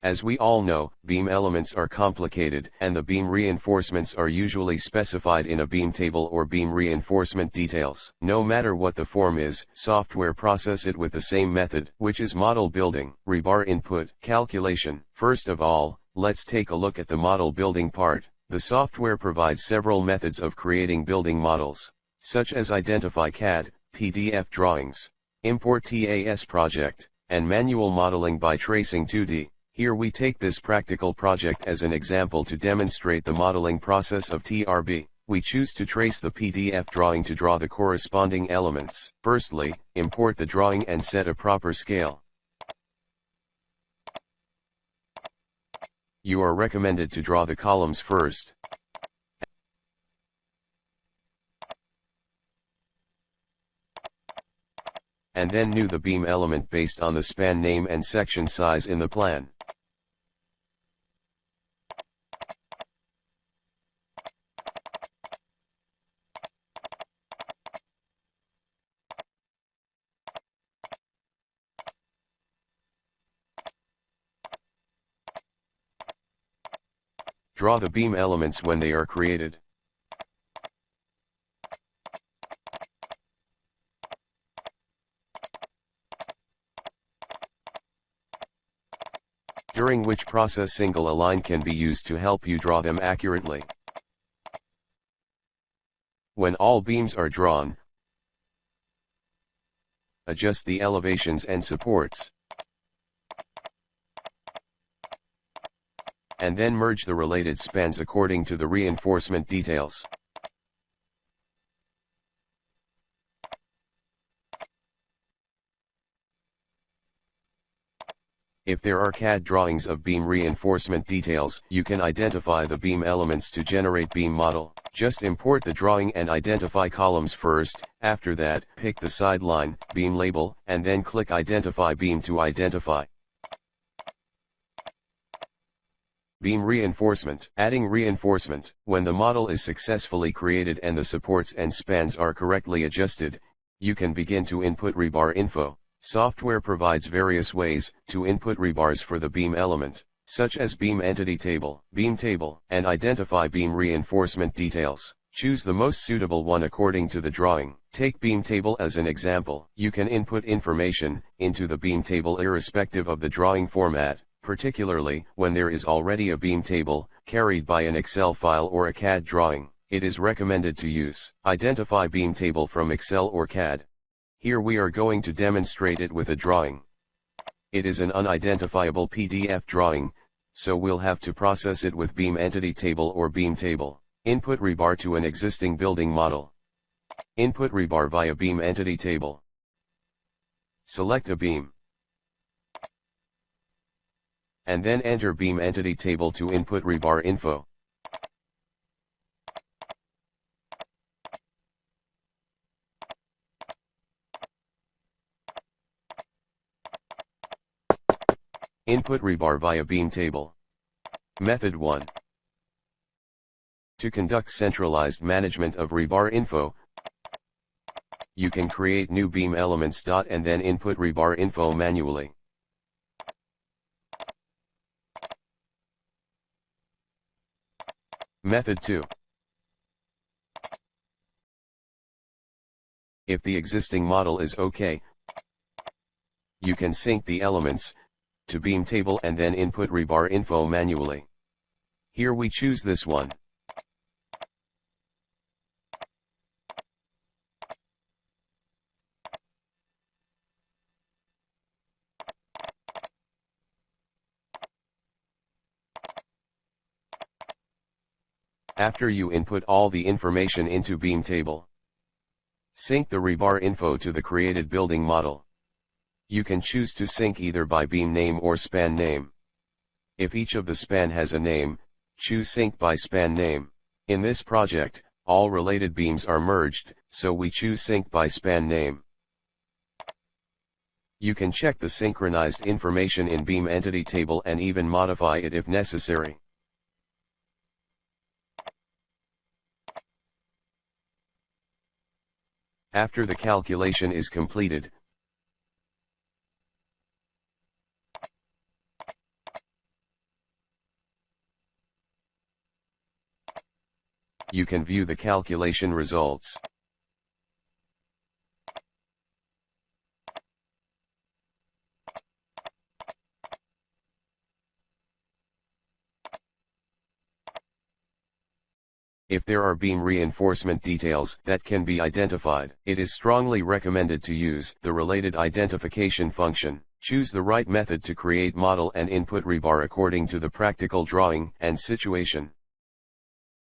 As we all know, beam elements are complicated and the beam reinforcements are usually specified in a beam table or beam reinforcement details. No matter what the form is, software process it with the same method, which is model building. Rebar input, calculation. First of all, let's take a look at the model building part. The software provides several methods of creating building models, such as identify CAD, PDF drawings, import TAS project, and manual modeling by tracing 2D. Here we take this practical project as an example to demonstrate the modeling process of TRB. We choose to trace the PDF drawing to draw the corresponding elements. Firstly, import the drawing and set a proper scale. You are recommended to draw the columns first, and then new the beam element based on the span name and section size in the plan. Draw the beam elements when they are created. During which process single align can be used to help you draw them accurately. When all beams are drawn, adjust the elevations and supports, and then merge the related spans according to the reinforcement details. If there are CAD drawings of beam reinforcement details, you can identify the beam elements to generate beam model. Just import the drawing and identify columns first. After that, pick the sideline, beam label, and then click Identify Beam to identify. Beam reinforcement. Adding reinforcement. When the model is successfully created and the supports and spans are correctly adjusted, you can begin to input rebar info. Software provides various ways to input rebars for the beam element, such as beam entity table, and identify beam reinforcement details. Choose the most suitable one according to the drawing. Take beam table as an example. You can input information into the beam table irrespective of the drawing format, particularly when there is already a beam table carried by an Excel file or a CAD drawing. It is recommended to use Identify Beam Table from Excel or CAD. Here we are going to demonstrate it with a drawing. It is an unidentifiable PDF drawing, so we'll have to process it with Beam Entity Table or Beam Table. Input rebar to an existing building model. Input rebar via Beam Entity Table. Select a beam, and then enter Beam Entity Table to input rebar info. Input rebar via beam table. Method 1. To conduct centralized management of rebar info, you can create new beam elements. And then input rebar info manually. Method 2. If the existing model is okay, you can sync the elements to beam table and then input rebar info manually. Here we choose this one. After you input all the information into beam table, sync the rebar info to the created building model. You can choose to sync either by beam name or span name. If each of the span has a name, choose sync by span name. In this project, all related beams are merged, so we choose sync by span name. You can check the synchronized information in Beam Entity Table and even modify it if necessary. After the calculation is completed, You can view the calculation results. If there are beam reinforcement details that can be identified, it is strongly recommended to use the related identification function. Choose the right method to create model and input rebar according to the practical drawing and situation.